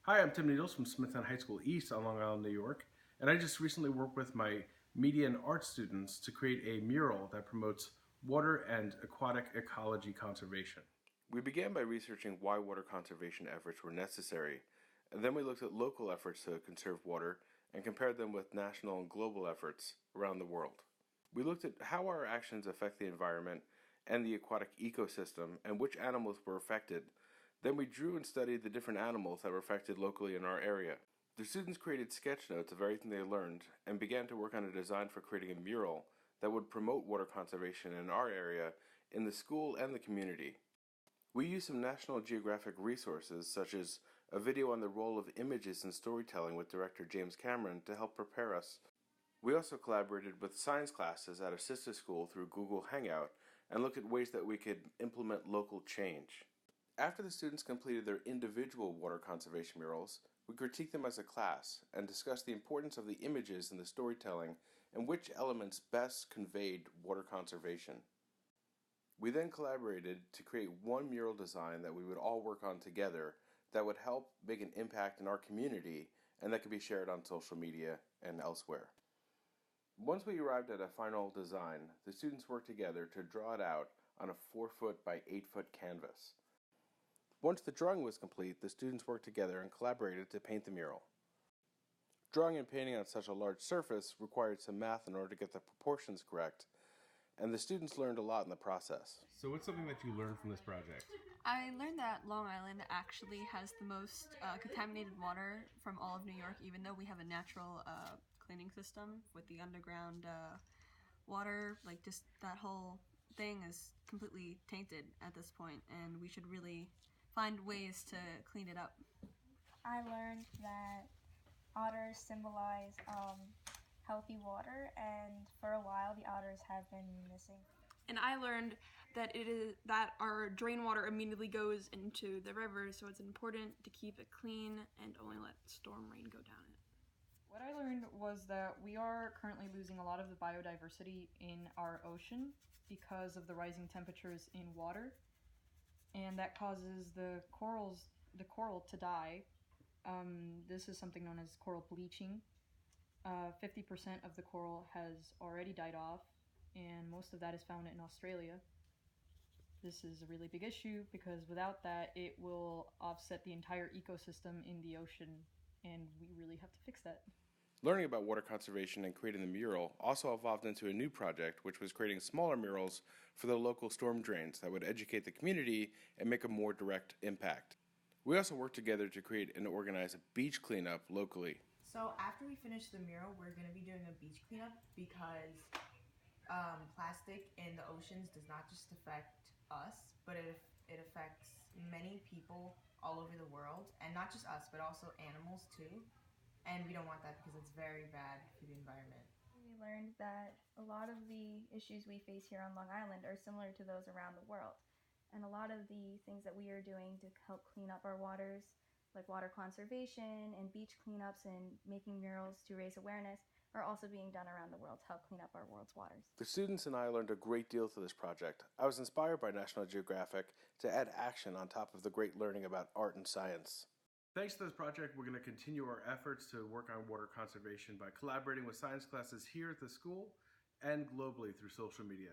Hi, I'm Tim Needles from Smithtown High School East on Long Island, New York, and I just recently worked with my media and art students to create a mural that promotes water and aquatic ecology conservation. We began by researching why water conservation efforts were necessary, and then we looked at local efforts to conserve water and compared them with national and global efforts around the world. We looked at how our actions affect the environment and the aquatic ecosystem and which animals were affected. Then we drew and studied the different animals that were affected locally in our area. The students created sketch notes of everything they learned and began to work on a design for creating a mural that would promote water conservation in our area, in the school, and the community. We used some National Geographic resources, such as a video on the role of images in storytelling with director James Cameron, to help prepare us. We also collaborated with science classes at a sister school through Google Hangout and looked at ways that we could implement local change. After the students completed their individual water conservation murals, we critiqued them as a class and discussed the importance of the images in the storytelling and which elements best conveyed water conservation. We then collaborated to create one mural design that we would all work on together that would help make an impact in our community and that could be shared on social media and elsewhere. Once we arrived at a final design, the students worked together to draw it out on a 4-foot by 8-foot canvas. Once the drawing was complete, the students worked together and collaborated to paint the mural. Drawing and painting on such a large surface required some math in order to get the proportions correct, and the students learned a lot in the process. So what's something that you learned from this project? I learned that Long Island actually has the most contaminated water from all of New York, even though we have a natural cleaning system with the underground water. Like, just that whole thing is completely tainted at this point, and we should really find ways to clean it up. I learned that otters symbolize healthy water, and for a while the otters have been missing. And I learned that it is that our drain water immediately goes into the river, so it's important to keep it clean and only let storm rain go down it. What I learned was that we are currently losing a lot of the biodiversity in our ocean because of the rising temperatures in water, and that causes the coral to die. This is something known as coral bleaching. 50% of the coral has already died off, and most of that is found in Australia. This is a really big issue because without that, it will offset the entire ecosystem in the ocean, and we really have to fix that. Learning about water conservation and creating the mural also evolved into a new project, which was creating smaller murals for the local storm drains that would educate the community and make a more direct impact. We also worked together to create and organize a beach cleanup locally. So after we finish the mural, we're going to be doing a beach cleanup because plastic in the oceans does not just affect us, but it affects many people all over the world, and not just us, but also animals too. And we don't want that because it's very bad for the environment. We learned that a lot of the issues we face here on Long Island are similar to those around the world. And a lot of the things that we are doing to help clean up our waters, like water conservation and beach cleanups and making murals to raise awareness, are also being done around the world to help clean up our world's waters. The students and I learned a great deal through this project. I was inspired by National Geographic to add action on top of the great learning about art and science. Thanks to this project, we're going to continue our efforts to work on water conservation by collaborating with science classes here at the school and globally through social media.